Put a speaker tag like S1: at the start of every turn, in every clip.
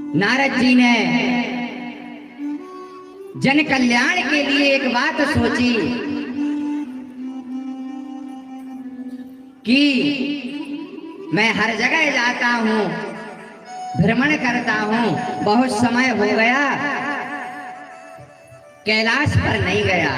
S1: नारद जी ने जन कल्याण के लिए एक बात सोची कि मैं हर जगह जाता हूं, भ्रमण करता हूं, बहुत समय हो गया कैलाश पर नहीं गया,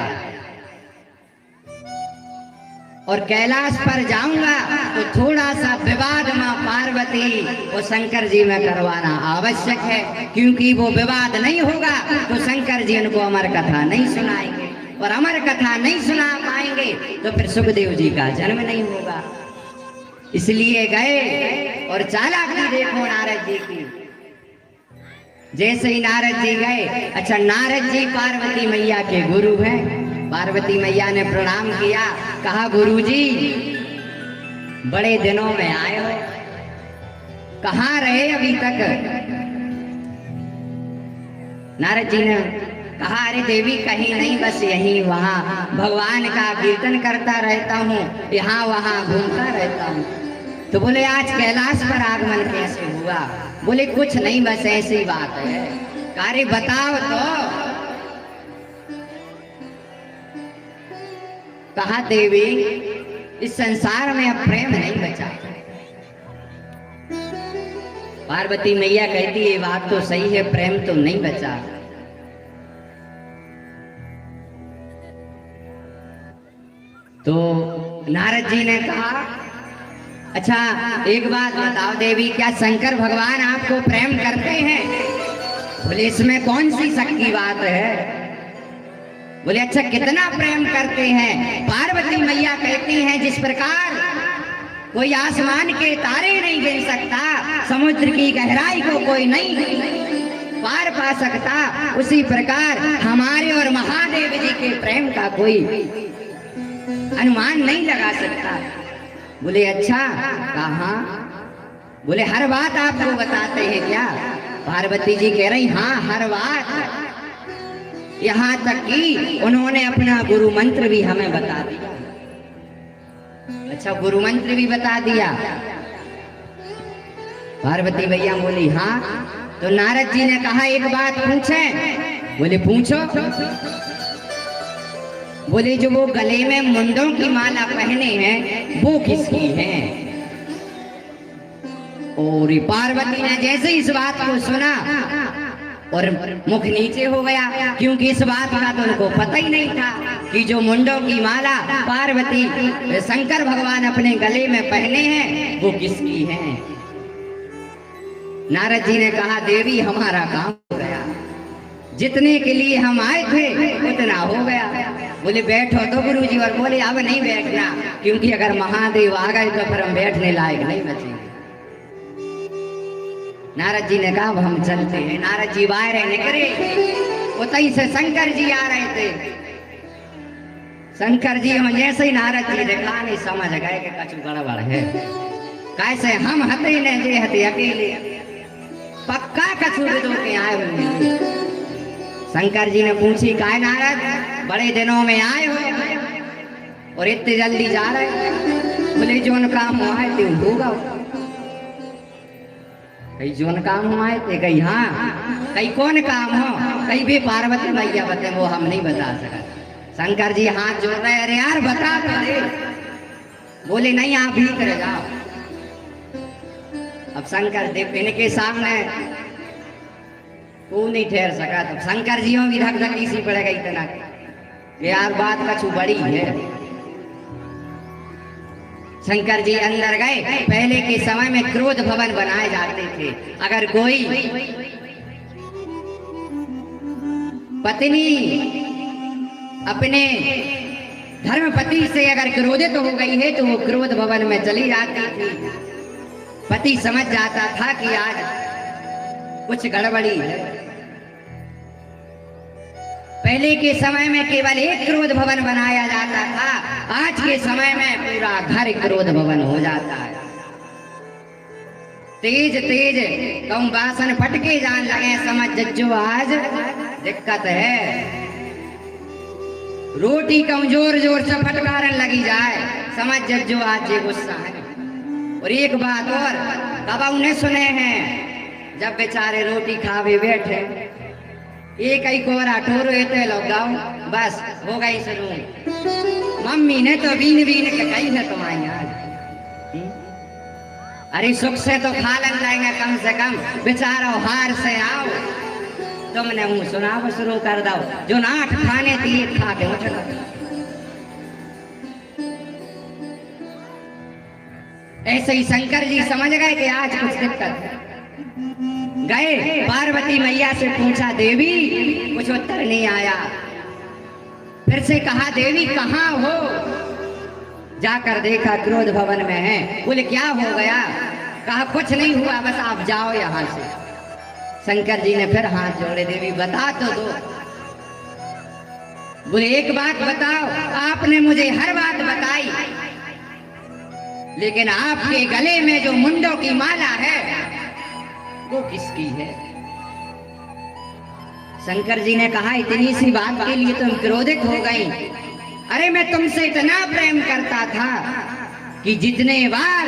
S1: और कैलाश पर जाऊंगा तो थोड़ा सा विवाद मां पार्वती और शंकर जी में करवाना आवश्यक है, क्योंकि वो विवाद नहीं होगा तो शंकर जी उनको अमर कथा नहीं सुनाएंगे, और अमर कथा नहीं सुना पाएंगे तो फिर सुखदेव जी का जन्म नहीं होगा। इसलिए गए, और चालाकी देखो नारद जी की। जैसे ही नारद जी गए, अच्छा नारद जी पार्वती मैया के गुरु हैं। पार्वती मैया ने प्रणाम किया, कहा गुरुजी बड़े दिनों में आए हो, कहाँ रहे अभी तक? नारद जी ने कहा अरे देवी कहीं नहीं, बस यहीं वहां भगवान का कीर्तन करता रहता हूँ, यहाँ वहां घूमता रहता हूँ। तो बोले आज कैलाश पर आगमन कैसे हुआ? बोले कुछ नहीं, बस ऐसी बात है। कार्य बताओ तो। कहा देवी इस संसार में अब प्रेम नहीं बचा। पार्वती मैया कहती है बात तो सही है, प्रेम तो नहीं बचा। तो नारद जी ने कहा अच्छा एक बात बताओ देवी, क्या शंकर भगवान आपको प्रेम करते हैं? बोले इसमें कौन सी शक की बात है? बोले अच्छा कितना प्रेम करते हैं? पार्वती मैया कहती हैं जिस प्रकार कोई आसमान के तारे नहीं गिन सकता, समुद्र की गहराई को कोई नहीं पार पा सकता, उसी प्रकार हमारे और महादेव जी के प्रेम का कोई अनुमान नहीं लगा सकता। बोले अच्छा कहाँ? बोले हर बात आपको बताते हैं क्या? पार्वती जी कह रही हाँ हर बात, यहाँ तक कि उन्होंने अपना गुरु मंत्र भी हमें बता दिया। अच्छा गुरु मंत्र भी बता दिया? पार्वती भैया बोली हाँ। तो नारद जी ने कहा एक बात पूछें? बोले पूछो। बोले जो वो गले में मुंडों की माला पहने हैं वो किसकी है? और पार्वती ने जैसे इस बात को सुना और मुख नीचे हो गया, क्योंकि इस बात का तो उनको पता ही नहीं था कि जो मुंडों की माला पार्वती शंकर भगवान अपने गले में पहने हैं वो किसकी है। नारद जी ने कहा देवी हमारा काम हो गया, जितने के लिए हम आए थे उतना हो गया। बोले बैठो तो गुरुजी, और बोले अब नहीं बैठना, क्योंकि अगर महादेव आ गए तो फिर हम बैठने लायक नहीं बचेंगे। नारद जी ने कहा हम चलते हैं। नारद जी बाहर निकले, उतई से शंकर जी आ रहे थे। शंकर जी हम जैसे ही नारद जी देखा नहीं समझ गए कि कछु गड़बड़ है। कैसे हम हते ने जे हते अकेले, पक्का कछु दो के आए हुए। शंकर जी ने पूछी काय नारद बड़े दिनों में आए हो और इतने जल्दी जा रहे? बोले जोन काम हुआ है तो होगा। कई जोन काम हुआ है थे? कई हाँ। कई कौन काम हो? कई भी पार्वती मैया बते, वो हम नहीं बता सका। शंकर जी हाथ जोड़ रहे, अरे यार बता तो दे। बोले नहीं आप भी कर जाओ। अब शंकर देव इनके सामने वो नहीं ठहर सका, तो शंकर जी भी धक धक इसी पड़ गई इतना यार बात कछु बड़ी है। शंकर जी अंदर गए। पहले के समय में क्रोध भवन बनाए जाते थे। अगर कोई पत्नी अपने धर्मपति से अगर क्रोधित हो गई है तो वो क्रोध भवन में चली जाती थी। पति समझ जाता था कि आज कुछ गड़बड़ी है। पहले के समय में केवल एक क्रोध भवन बनाया जाता था, आज के समय में पूरा घर क्रोध भवन हो जाता है। तेज तेज कम बासन फटके जान लगे, समझ जज्जो आज दिक्कत है। रोटी कमजोर जोर से फटकारन लगी जाए, समझ जज्जो आज ये गुस्सा है। और एक बात और कब उन्हें सुने हैं, जब बेचारे रोटी खावे बैठे, एक ही कोरा टोरो एते लगाओ, बस हो गई शुरू। मम्मी ने तो बीन बीन के कही है तुम्हारी आज, अरे सुख से तो खा लग जाएगा कम से कम, बेचारा हार से आओ, तुमने मुँह सुनाव शुरू कर दो, जो नाट खाने दिए खा के चलो। ऐसे ही शंकर जी समझ गए कि आज कुछ दिक्कत है। गए पार्वती मैया से पूछा, देवी कुछ उत्तर नहीं आया। फिर से कहा, देवी कहाँ हो? जाकर देखा क्रोध भवन में है। बोले क्या हो गया? कहा कुछ नहीं हुआ, बस आप जाओ यहाँ से। शंकर जी ने फिर हाथ जोड़े, देवी बता तो दो। बोले एक बात बताओ, आपने मुझे हर बात बताई, लेकिन आपके गले में जो मुंडों की माला है वो किसकी है? शंकर जी ने कहा, इतनी सी बात के लिए तुम क्रोधित हो गई? अरे मैं तुमसे इतना प्रेम करता था कि जितने बार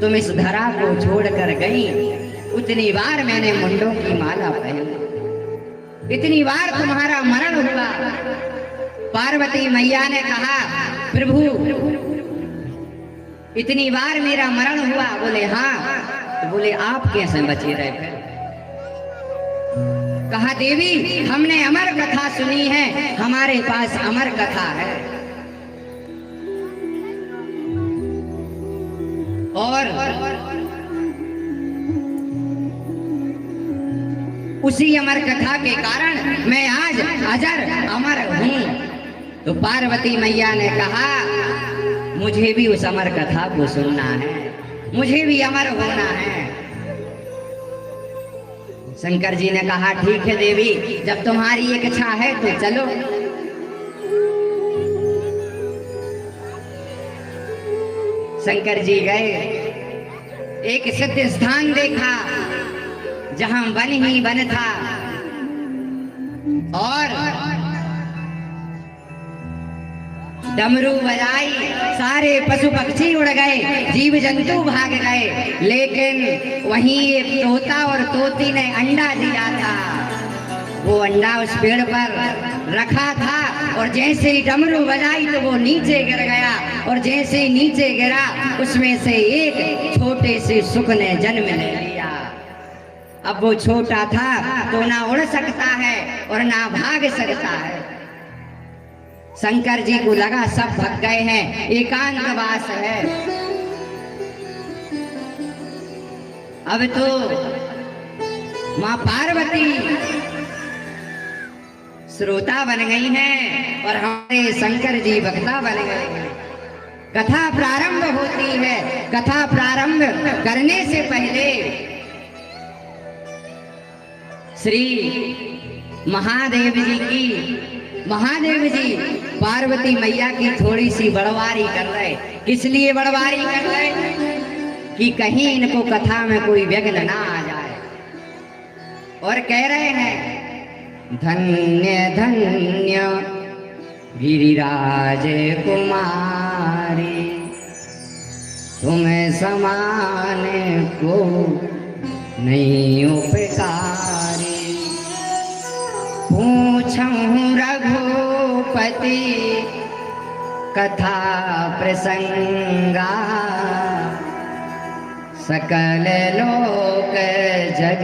S1: तुम इस धरा को छोड़कर गई, उतनी बार मैंने मुंडों की माला पहनी, इतनी बार तुम्हारा मरण हुआ। पार्वती मैया ने कहा, प्रभु इतनी बार मेरा मरण हुआ? बोले हाँ। तो बोले आप कैसे बचे रहे? फिर कहा, देवी हमने अमर कथा सुनी है, हमारे पास अमर कथा है, और उसी अमर कथा के कारण मैं आज अजर अमर हूं। तो पार्वती मैया ने कहा, मुझे भी उस अमर कथा को सुनना है, मुझे भी अमर होना है। शंकर जी ने कहा, ठीक है देवी, जब तुम्हारी एक इच्छा है तो चलो। शंकर जी गए, एक सिद्ध स्थान देखा जहां वन ही वन था, और डमरू बजाई, सारे पशु पक्षी उड़ गए, जीव जंतु भाग गए, लेकिन वहीं एक तोता और तोती ने अंडा दिया था। वो अंडा उस पेड़ पर रखा था, और जैसे ही डमरू बजाई तो वो नीचे गिर गया, और जैसे ही नीचे गिरा उसमें से एक छोटे से सुख ने जन्म ले लिया। अब वो छोटा था तो ना उड़ सकता है और ना भाग सकता है। शंकर जी को लगा सब भग गए हैं, एकांतवास है। अब तो मां पार्वती श्रोता बन गई हैं और हमारे शंकर जी वक्ता बन गए हैं। कथा प्रारंभ होती है, कथा प्रारंभ करने से पहले श्री महादेव जी पार्वती मैया की थोड़ी सी बड़वारी कर रहे। किस लिए बड़वारी कर रहे? कि कहीं इनको कथा में कोई विघ्न ना आ जाए। और कह रहे हैं, धन्य धन्य गिरिराज कुमारी, तुम समान को नहीं उपकारी। पूछूं रघुपति कथा प्रसंगा, सकल लोक जग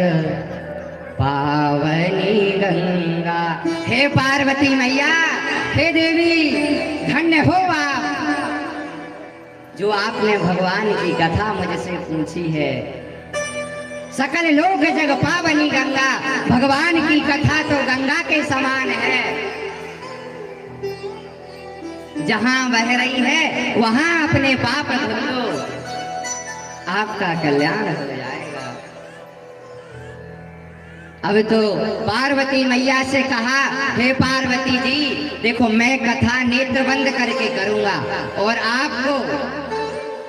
S1: पावनी गंगा। हे पार्वती मैया, हे देवी, धन्य हो आप जो आपने भगवान की कथा मुझसे पूछी है। सकल लोक जग पावनी गंगा, भगवान की कथा तो गंगा के समान है। जहां बह रही है वहां अपने पाप धो लो, आपका कल्याण हो जाएगा। अब तो पार्वती मैया से कहा, हे पार्वती जी, देखो मैं कथा नेत्र बंद करके करूंगा, और आपको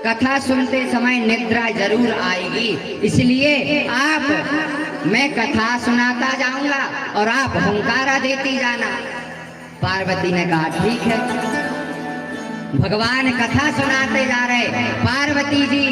S1: कथा सुनते समय निद्रा जरूर आएगी, इसलिए मैं कथा सुनाता जाऊंगा और आप हुंकारा देती जाना। पार्वती ने कहा, ठीक है। भगवान कथा सुनाते जा रहे, पार्वती जी